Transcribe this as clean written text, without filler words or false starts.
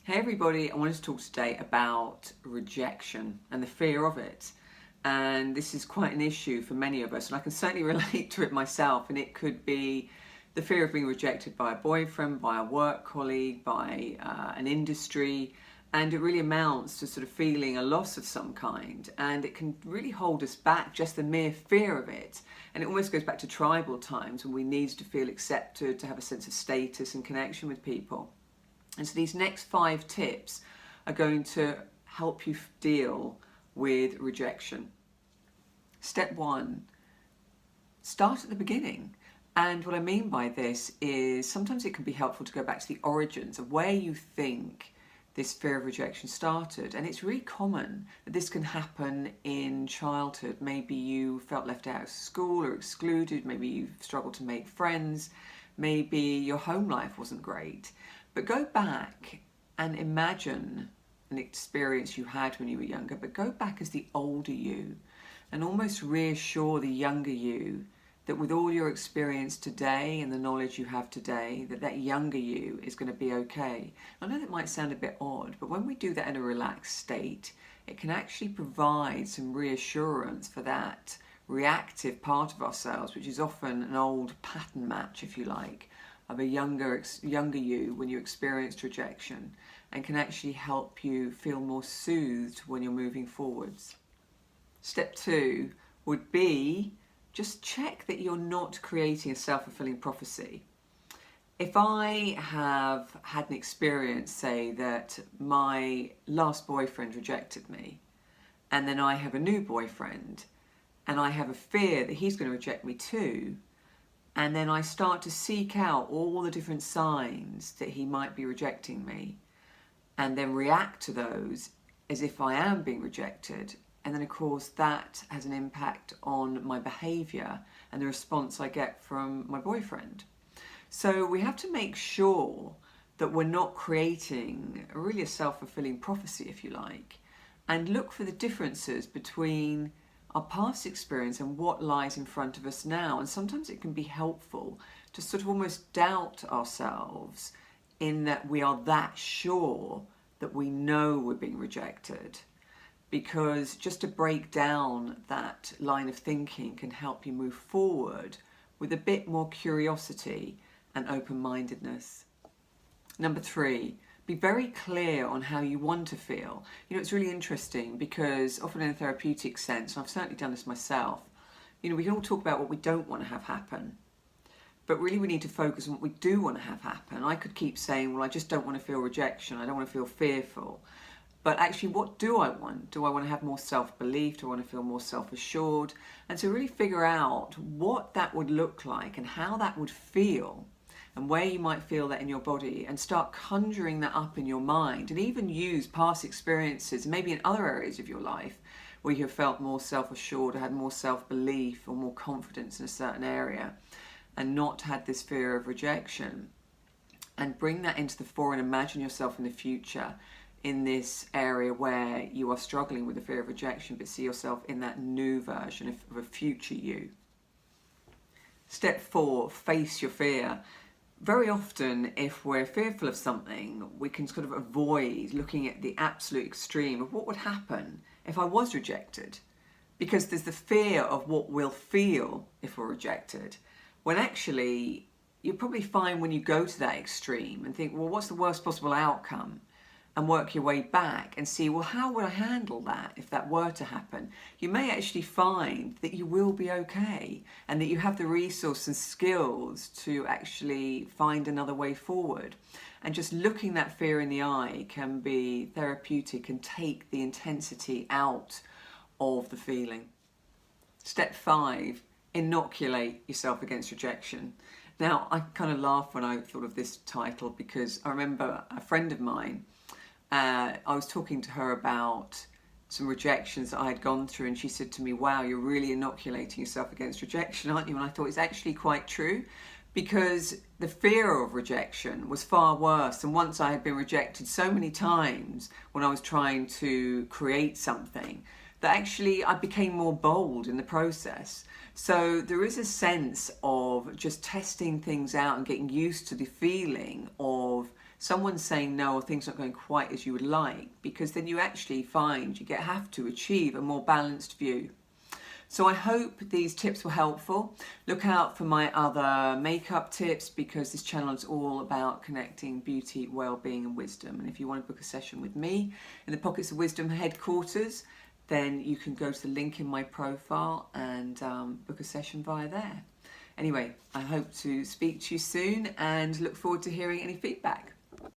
Hey everybody, I wanted to talk today about rejection and the fear of it. And this is quite an issue for many of us, and I can certainly relate to it myself. And it could be the fear of being rejected by a boyfriend, by a work colleague, by an industry. And it really amounts to sort of feeling a loss of some kind. And it can really hold us back, just the mere fear of it. And it almost goes back to tribal times when we needed to feel accepted, to have a sense of status and connection with people. And so these next 5 tips are going to help you deal with rejection. Step 1, start at the beginning. And what I mean by this is sometimes it can be helpful to go back to the origins of where you think this fear of rejection started. And it's really common that this can happen in childhood. Maybe you felt left out of school or excluded. Maybe you struggled to make friends. Maybe your home life wasn't great. But go back and imagine an experience you had when you were younger, but go back as the older you and almost reassure the younger you that with all your experience today and the knowledge you have today, that younger you is going to be okay. I know that might sound a bit odd, but when we do that in a relaxed state, it can actually provide some reassurance for that reactive part of ourselves, which is often an old pattern match, if you like, of a younger you when you experienced rejection, and can actually help you feel more soothed when you're moving forwards. Step 2 would be just check that you're not creating a self-fulfilling prophecy. If I have had an experience, say that my last boyfriend rejected me, and then I have a new boyfriend, and I have a fear that he's going to reject me too, and then I start to seek out all the different signs that he might be rejecting me, and then react to those as if I am being rejected. And then of course that has an impact on my behaviour and the response I get from my boyfriend. So we have to make sure that we're not creating really a self-fulfilling prophecy, if you like, and look for the differences between our past experience and what lies in front of us now. And sometimes it can be helpful to sort of almost doubt ourselves in that we are that sure that we know we're being rejected, because just to break down that line of thinking can help you move forward with a bit more curiosity and open-mindedness. Number 3, be very clear on how you want to feel. You know, it's really interesting because often in a therapeutic sense, and I've certainly done this myself, you know, we can all talk about what we don't want to have happen, but really we need to focus on what we do want to have happen. I could keep saying, well, I just don't want to feel rejection. I don't want to feel fearful. But actually, what do I want? Do I want to have more self-belief? Do I want to feel more self-assured? And to really figure out what that would look like and how that would feel, and where you might feel that in your body, and start conjuring that up in your mind, and even use past experiences, maybe in other areas of your life, where you have felt more self-assured or had more self-belief or more confidence in a certain area, and not had this fear of rejection. And bring that into the fore and imagine yourself in the future in this area where you are struggling with the fear of rejection, but see yourself in that new version of a future you. Step 4, face your fear. Very often, if we're fearful of something, we can sort of avoid looking at the absolute extreme of what would happen if I was rejected, because there's the fear of what we'll feel if we're rejected, when actually you'll probably find when you go to that extreme and think, well, what's the worst possible outcome? And work your way back and see, well, how would I handle that if that were to happen? You may actually find that you will be okay, and that you have the resource and skills to actually find another way forward. And just looking that fear in the eye can be therapeutic and take the intensity out of the feeling. Step 5, inoculate yourself against rejection. Now, I kind of laughed when I thought of this title, because I remember a friend of mine, I was talking to her about some rejections that I had gone through, and she said to me, wow, you're really inoculating yourself against rejection, aren't you? And I thought it's actually quite true, because the fear of rejection was far worse. And once I had been rejected so many times when I was trying to create something, that actually I became more bold in the process. So there is a sense of just testing things out and getting used to the feeling of someone's saying no or things not going quite as you would like, because then you actually find you have to achieve a more balanced view. So I hope these tips were helpful. Look out for my other makeup tips, because this channel is all about connecting beauty, well-being and wisdom. And if you want to book a session with me in the Pockets of Wisdom headquarters, then you can go to the link in my profile and book a session via there. Anyway, I hope to speak to you soon and look forward to hearing any feedback.